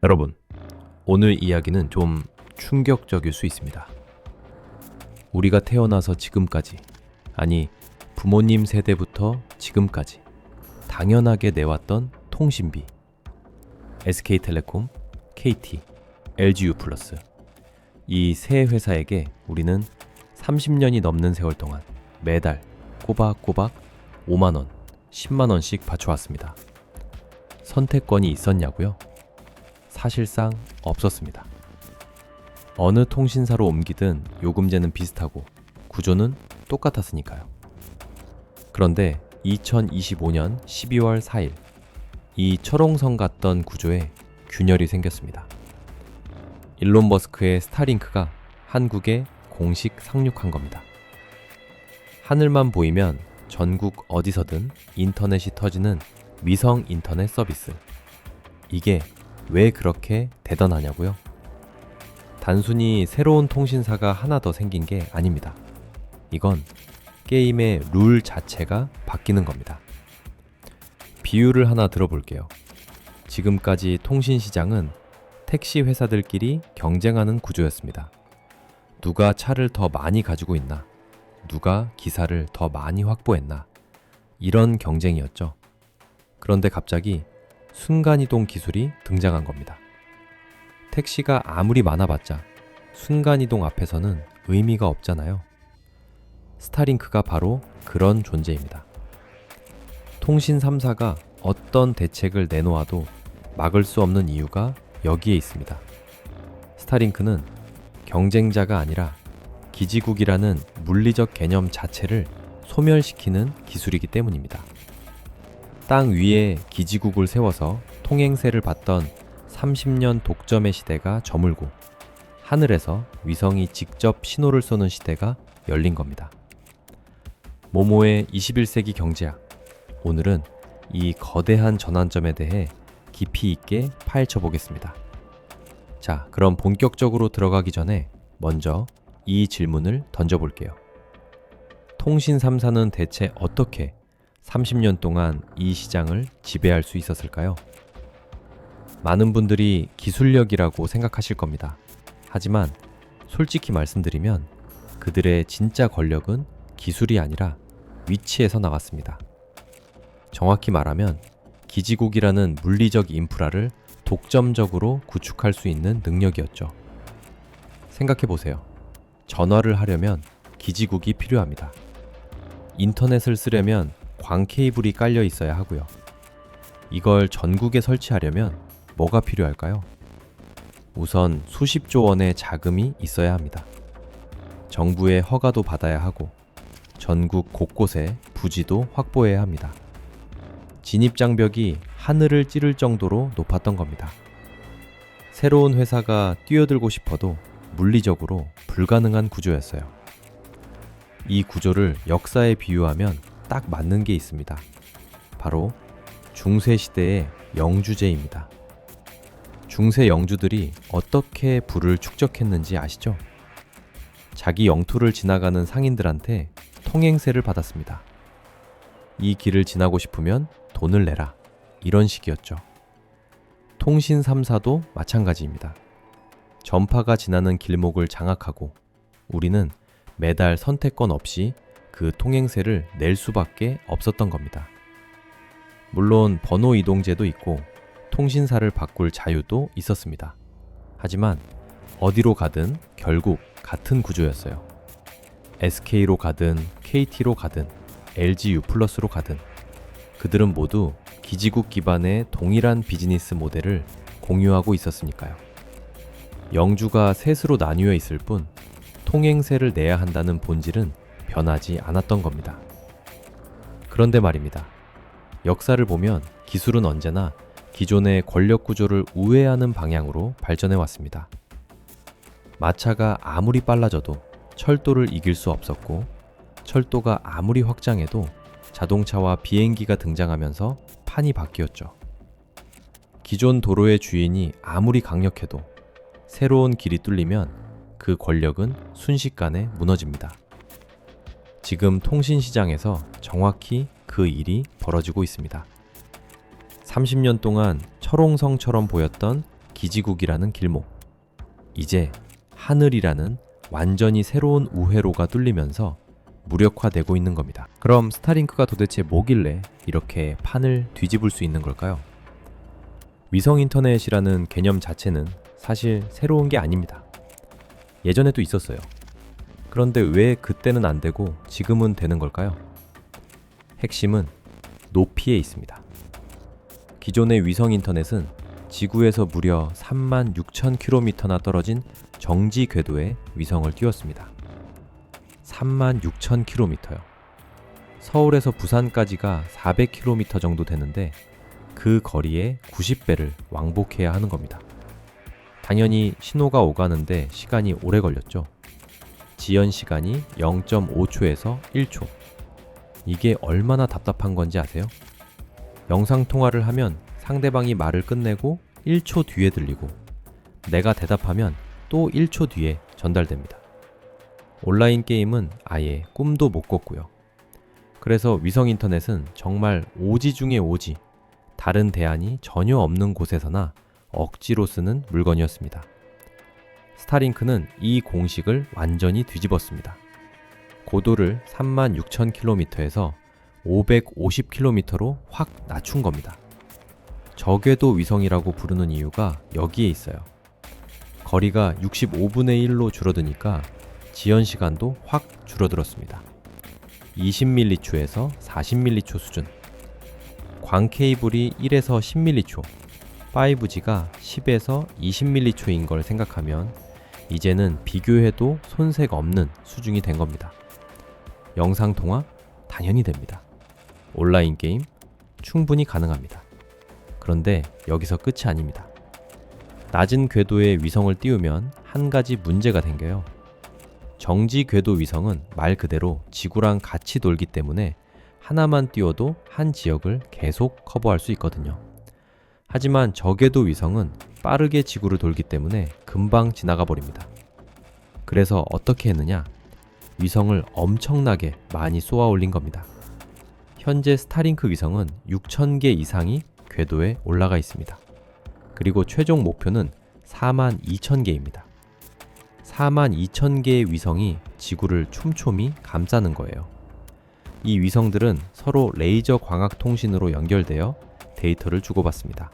여러분, 오늘 이야기는 좀 충격적일 수 있습니다. 우리가 태어나서 지금까지, 아니 부모님 세대부터 지금까지 당연하게 내왔던 통신비, SK텔레콤, KT, LGU+, 이 세 회사에게 우리는 30년이 넘는 세월 동안 매달 꼬박꼬박 5만원, 10만원씩 바쳐왔습니다. 선택권이 있었냐고요? 사실상 없었습니다. 어느 통신사로 옮기든 요금제는 비슷하고 구조는 똑같았으니까요. 그런데 2025년 12월 4일 이 철옹성 같던 구조에 균열이 생겼습니다. 일론 머스크의 스타링크가 한국에 공식 상륙한 겁니다. 하늘만 보이면 전국 어디서든 인터넷이 터지는 위성 인터넷 서비스. 이게 왜 그렇게 대단하냐고요? 단순히 새로운 통신사가 하나 더 생긴 게 아닙니다. 이건 게임의 룰 자체가 바뀌는 겁니다. 비유를 하나 들어볼게요. 지금까지 통신 시장은 택시 회사들끼리 경쟁하는 구조였습니다. 누가 차를 더 많이 가지고 있나? 누가 기사를 더 많이 확보했나? 이런 경쟁이었죠. 그런데 갑자기 순간이동 기술이 등장한 겁니다. 택시가 아무리 많아봤자 순간이동 앞에서는 의미가 없잖아요. 스타링크가 바로 그런 존재입니다. 통신 3사가 어떤 대책을 내놓아도 막을 수 없는 이유가 여기에 있습니다. 스타링크는 경쟁자가 아니라 기지국이라는 물리적 개념 자체를 소멸시키는 기술이기 때문입니다. 땅 위에 기지국을 세워서 통행세를 받던 30년 독점의 시대가 저물고 하늘에서 위성이 직접 신호를 쏘는 시대가 열린 겁니다. 모모의 21세기 경제학. 오늘은 이 거대한 전환점에 대해 깊이 있게 파헤쳐 보겠습니다. 자, 그럼 본격적으로 들어가기 전에 먼저 이 질문을 던져볼게요. 통신 3사는 대체 어떻게 30년 동안 이 시장을 지배할 수 있었을까요? 많은 분들이 기술력이라고 생각하실 겁니다. 하지만 솔직히 말씀드리면 그들의 진짜 권력은 기술이 아니라 위치에서 나왔습니다. 정확히 말하면 기지국이라는 물리적 인프라를 독점적으로 구축할 수 있는 능력이었죠. 생각해보세요. 전화를 하려면 기지국이 필요합니다. 인터넷을 쓰려면 광 케이블이 깔려 있어야 하고요. 이걸 전국에 설치하려면 뭐가 필요할까요? 우선 수십조 원의 자금이 있어야 합니다. 정부의 허가도 받아야 하고 전국 곳곳에 부지도 확보해야 합니다. 진입장벽이 하늘을 찌를 정도로 높았던 겁니다. 새로운 회사가 뛰어들고 싶어도 물리적으로 불가능한 구조였어요. 이 구조를 역사에 비유하면 딱 맞는 게 있습니다. 바로 중세시대의 영주제입니다. 중세 영주들이 어떻게 부를 축적했는지 아시죠? 자기 영토를 지나가는 상인들한테 통행세를 받았습니다. 이 길을 지나고 싶으면 돈을 내라. 이런 식이었죠. 통신 3사도 마찬가지입니다. 전파가 지나는 길목을 장악하고 우리는 매달 선택권 없이 그 통행세를 낼 수밖에 없었던 겁니다. 물론 번호 이동제도 있고 통신사를 바꿀 자유도 있었습니다. 하지만 어디로 가든 결국 같은 구조였어요. SK로 가든 KT로 가든 LGU+로 가든 그들은 모두 기지국 기반의 동일한 비즈니스 모델을 공유하고 있었으니까요. 영주가 셋으로 나뉘어 있을 뿐 통행세를 내야 한다는 본질은 변하지 않았던 겁니다. 그런데 말입니다. 역사를 보면 기술은 언제나 기존의 권력 구조를 우회하는 방향으로 발전해 왔습니다. 마차가 아무리 빨라져도 철도를 이길 수 없었고 철도가 아무리 확장해도 자동차와 비행기가 등장하면서 판이 바뀌었죠. 기존 도로의 주인이 아무리 강력해도 새로운 길이 뚫리면 그 권력은 순식간에 무너집니다. 지금 통신시장에서 정확히 그 일이 벌어지고 있습니다. 30년 동안 철옹성처럼 보였던 기지국이라는 길목. 이제 하늘이라는 완전히 새로운 우회로가 뚫리면서 무력화되고 있는 겁니다. 그럼 스타링크가 도대체 뭐길래 이렇게 판을 뒤집을 수 있는 걸까요? 위성 인터넷이라는 개념 자체는 사실 새로운 게 아닙니다. 예전에도 있었어요. 그런데 왜 그때는 안 되고 지금은 되는 걸까요? 핵심은 높이에 있습니다. 기존의 위성 인터넷은 지구에서 무려 36,000km나 떨어진 정지 궤도에 위성을 띄웠습니다. 36,000km요. 서울에서 부산까지가 400km 정도 되는데 그 거리의 90배를 왕복해야 하는 겁니다. 당연히 신호가 오가는데 시간이 오래 걸렸죠. 지연 시간이 0.5초에서 1초. 이게 얼마나 답답한 건지 아세요? 영상통화를 하면 상대방이 말을 끝내고 1초 뒤에 들리고 내가 대답하면 또 1초 뒤에 전달됩니다. 온라인 게임은 아예 꿈도 못 꿨고요. 그래서 위성 인터넷은 정말 오지 중에 오지, 다른 대안이 전혀 없는 곳에서나 억지로 쓰는 물건이었습니다. 스타링크는 이 공식을 완전히 뒤집었습니다. 고도를 36,000km에서 550km로 확 낮춘 겁니다. 저궤도 위성이라고 부르는 이유가 여기에 있어요. 거리가 65분의 1로 줄어드니까 지연 시간도 확 줄어들었습니다. 20ml초에서 40ml초 수준. 광 케이블이 1에서 10ml초, 5G가 10에서 20ml초인 걸 생각하면 이제는 비교해도 손색 없는 수준이 된 겁니다. 영상통화 당연히 됩니다. 온라인 게임 충분히 가능합니다. 그런데 여기서 끝이 아닙니다. 낮은 궤도에 위성을 띄우면 한 가지 문제가 생겨요. 정지 궤도 위성은 말 그대로 지구랑 같이 돌기 때문에 하나만 띄워도 한 지역을 계속 커버할 수 있거든요. 하지만 저궤도 위성은 빠르게 지구를 돌기 때문에 금방 지나가 버립니다. 그래서 어떻게 했느냐? 위성을 엄청나게 많이 쏘아 올린 겁니다. 현재 스타링크 위성은 6,000개 이상이 궤도에 올라가 있습니다. 그리고 최종 목표는 42,000개입니다. 42,000개의 위성이 지구를 촘촘히 감싸는 거예요. 이 위성들은 서로 레이저 광학 통신으로 연결되어 데이터를 주고받습니다.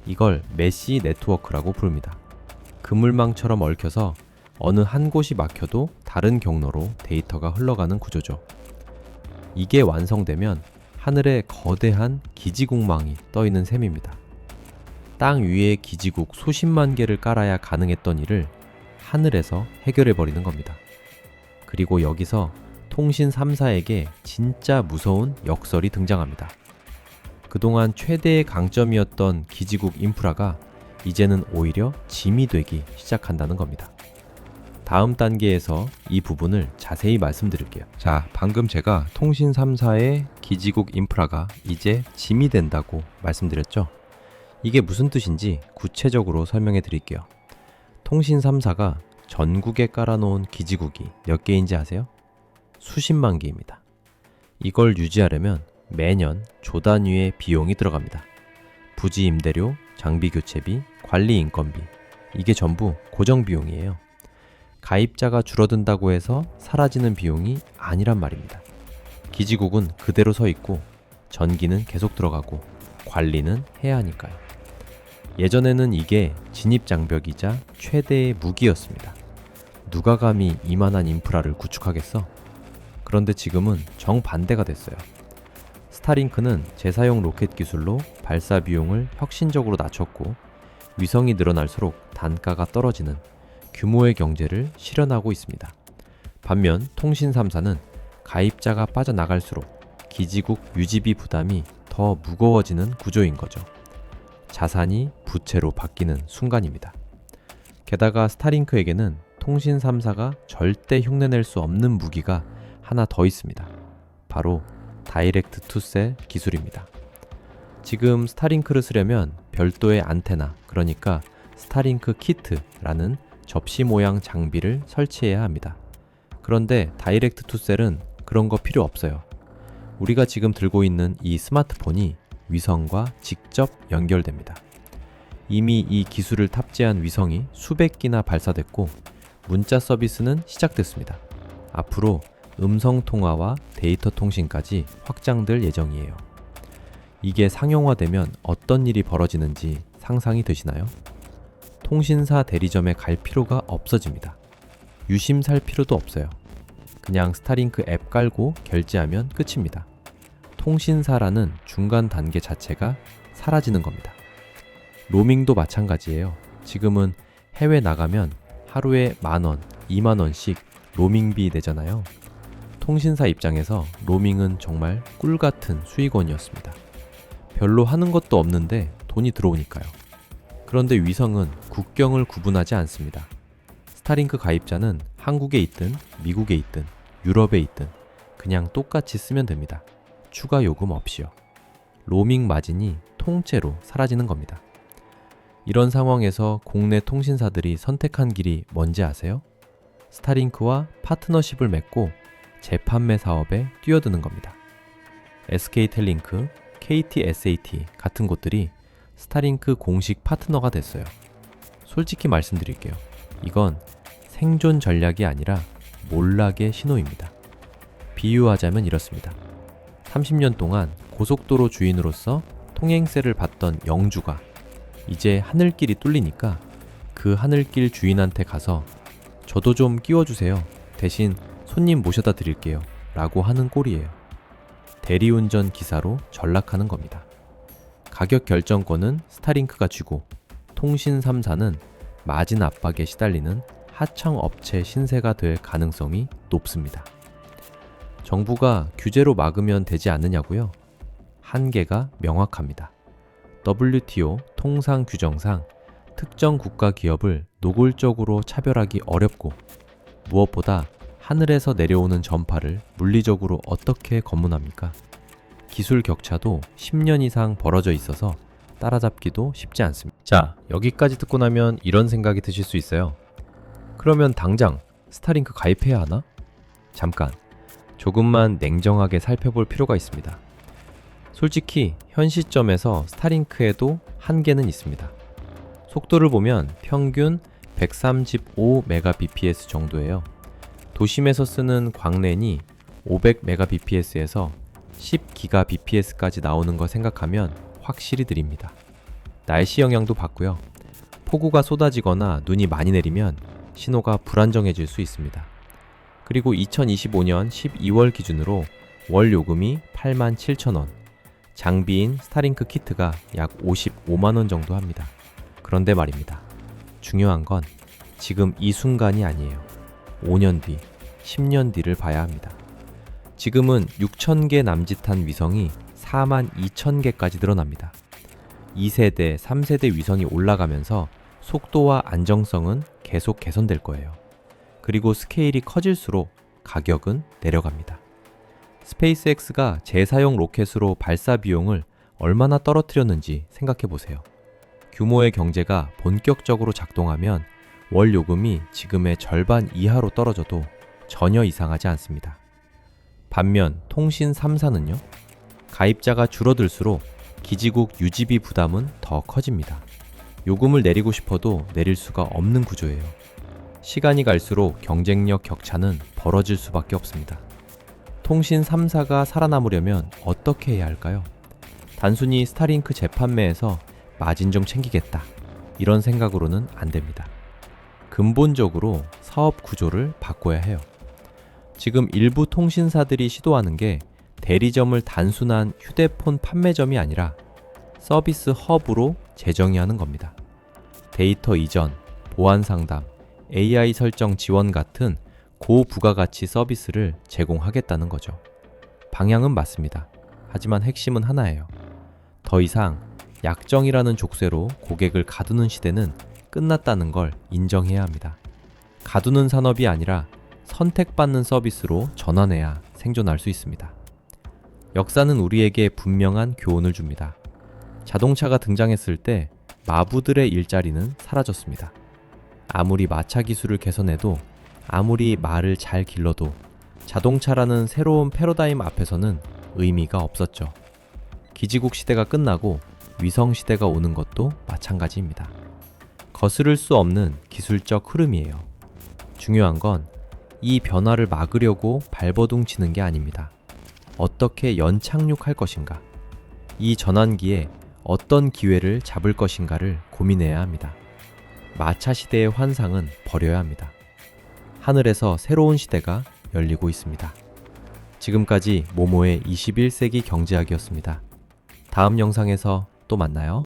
이걸 메시 네트워크라고 부릅니다. 그물망처럼 얽혀서 어느 한 곳이 막혀도 다른 경로로 데이터가 흘러가는 구조죠. 이게 완성되면 하늘에 거대한 기지국망이 떠있는 셈입니다. 땅 위에 기지국 수십만 개를 깔아야 가능했던 일을 하늘에서 해결해버리는 겁니다. 그리고 여기서 통신 3사에게 진짜 무서운 역설이 등장합니다. 그동안 최대의 강점이었던 기지국 인프라가 이제는 오히려 짐이 되기 시작한다는 겁니다. 다음 단계에서 이 부분을 자세히 말씀드릴게요. 자, 방금 제가 통신 3사의 기지국 인프라가 이제 짐이 된다고 말씀드렸죠? 이게 무슨 뜻인지 구체적으로 설명해 드릴게요. 통신 3사가 전국에 깔아놓은 기지국이 몇 개인지 아세요? 수십만 개입니다. 이걸 유지하려면 매년 조 단위의 비용이 들어갑니다. 부지 임대료, 장비 교체비, 관리 인건비, 이게 전부 고정 비용이에요. 가입자가 줄어든다고 해서 사라지는 비용이 아니란 말입니다. 기지국은 그대로 서 있고 전기는 계속 들어가고 관리는 해야 하니까요. 예전에는 이게 진입장벽이자 최대의 무기였습니다. 누가 감히 이만한 인프라를 구축하겠어? 그런데 지금은 정반대가 됐어요. 스타링크는 재사용 로켓 기술로 발사 비용을 혁신적으로 낮췄고 위성이 늘어날수록 단가가 떨어지는 규모의 경제를 실현하고 있습니다. 반면 통신 3사는 가입자가 빠져나갈수록 기지국 유지비 부담이 더 무거워지는 구조인 거죠. 자산이 부채로 바뀌는 순간입니다. 게다가 스타링크에게는 통신 3사가 절대 흉내낼 수 없는 무기가 하나 더 있습니다. 바로 다이렉트 투 셀 기술입니다. 지금 스타링크를 쓰려면 별도의 안테나, 그러니까 스타링크 키트라는 접시 모양 장비를 설치해야 합니다. 그런데 다이렉트 투 셀은 그런 거 필요 없어요. 우리가 지금 들고 있는 이 스마트폰이 위성과 직접 연결됩니다. 이미 이 기술을 탑재한 위성이 수백 기나 발사됐고 문자 서비스는 시작됐습니다. 앞으로 음성 통화와 데이터 통신까지 확장될 예정이에요. 이게 상용화되면 어떤 일이 벌어지는지 상상이 되시나요? 통신사 대리점에 갈 필요가 없어집니다. 유심 살 필요도 없어요. 그냥 스타링크 앱 깔고 결제하면 끝입니다. 통신사라는 중간 단계 자체가 사라지는 겁니다. 로밍도 마찬가지예요. 지금은 해외 나가면 하루에 10,000원, 20,000원씩 로밍비 내잖아요. 통신사 입장에서 로밍은 정말 꿀같은 수익원이었습니다. 별로 하는 것도 없는데 돈이 들어오니까요. 그런데 위성은 국경을 구분하지 않습니다. 스타링크 가입자는 한국에 있든 미국에 있든 유럽에 있든 그냥 똑같이 쓰면 됩니다. 추가 요금 없이요. 로밍 마진이 통째로 사라지는 겁니다. 이런 상황에서 국내 통신사들이 선택한 길이 뭔지 아세요? 스타링크와 파트너십을 맺고 재판매 사업에 뛰어드는 겁니다. SK텔링크, KTSAT 같은 곳들이 스타링크 공식 파트너가 됐어요. 솔직히 말씀드릴게요. 이건 생존 전략이 아니라 몰락의 신호입니다. 비유하자면 이렇습니다. 30년 동안 고속도로 주인으로서 통행세를 받던 영주가 이제 하늘길이 뚫리니까 그 하늘길 주인한테 가서 저도 좀 끼워주세요. 대신 손님 모셔다 드릴게요. 라고 하는 꼴이에요. 대리운전 기사로 전락하는 겁니다. 가격 결정권은 스타링크가 쥐고 통신 3사는 마진 압박에 시달리는 하청 업체 신세가 될 가능성이 높습니다. 정부가 규제로 막으면 되지 않느냐고요? 한계가 명확합니다. WTO 통상 규정상 특정 국가 기업을 노골적으로 차별하기 어렵고 무엇보다 하늘에서 내려오는 전파를 물리적으로 어떻게 검문합니까? 기술 격차도 10년 이상 벌어져 있어서 따라잡기도 쉽지 않습니다. 자, 여기까지 듣고 나면 이런 생각이 드실 수 있어요. 그러면 당장 스타링크 가입해야 하나? 잠깐, 조금만 냉정하게 살펴볼 필요가 있습니다. 솔직히 현 시점에서 스타링크에도 한계는 있습니다. 속도를 보면 평균 135Mbps 정도예요. 도심에서 쓰는 광랜이 500Mbps에서 10GBps까지 나오는 거 생각하면 확실히 느립니다. 날씨 영향도 받고요. 폭우가 쏟아지거나 눈이 많이 내리면 신호가 불안정해질 수 있습니다. 그리고 2025년 12월 기준으로 월 요금이 87,000원, 장비인 스타링크 키트가 약 55만원 정도 합니다. 그런데 말입니다. 중요한 건 지금 이 순간이 아니에요. 5년 뒤, 10년 뒤를 봐야 합니다. 지금은 6,000개 남짓한 위성이 42,000개까지 늘어납니다. 2세대, 3세대 위성이 올라가면서 속도와 안정성은 계속 개선될 거예요. 그리고 스케일이 커질수록 가격은 내려갑니다. 스페이스X가 재사용 로켓으로 발사 비용을 얼마나 떨어뜨렸는지 생각해 보세요. 규모의 경제가 본격적으로 작동하면 월 요금이 지금의 절반 이하로 떨어져도 전혀 이상하지 않습니다. 반면 통신 3사는요? 가입자가 줄어들수록 기지국 유지비 부담은 더 커집니다. 요금을 내리고 싶어도 내릴 수가 없는 구조예요. 시간이 갈수록 경쟁력 격차는 벌어질 수밖에 없습니다. 통신 3사가 살아남으려면 어떻게 해야 할까요? 단순히 스타링크 재판매에서 마진 좀 챙기겠다, 이런 생각으로는 안 됩니다. 근본적으로 사업 구조를 바꿔야 해요. 지금 일부 통신사들이 시도하는 게 대리점을 단순한 휴대폰 판매점이 아니라 서비스 허브로 재정의하는 겁니다. 데이터 이전, 보안 상담, AI 설정 지원 같은 고부가가치 서비스를 제공하겠다는 거죠. 방향은 맞습니다. 하지만 핵심은 하나예요. 더 이상 약정이라는 족쇄로 고객을 가두는 시대는 끝났다는 걸 인정해야 합니다. 가두는 산업이 아니라 선택받는 서비스로 전환해야 생존할 수 있습니다. 역사는 우리에게 분명한 교훈을 줍니다. 자동차가 등장했을 때 마부들의 일자리는 사라졌습니다. 아무리 마차 기술을 개선해도, 아무리 말을 잘 길러도 자동차라는 새로운 패러다임 앞에서는 의미가 없었죠. 기지국 시대가 끝나고 위성 시대가 오는 것도 마찬가지입니다. 거스를 수 없는 기술적 흐름이에요. 중요한 건 이 변화를 막으려고 발버둥 치는 게 아닙니다. 어떻게 연착륙할 것인가, 이 전환기에 어떤 기회를 잡을 것인가를 고민해야 합니다. 마차 시대의 환상은 버려야 합니다. 하늘에서 새로운 시대가 열리고 있습니다. 지금까지 모모의 21세기 경제학이었습니다. 다음 영상에서 또 만나요.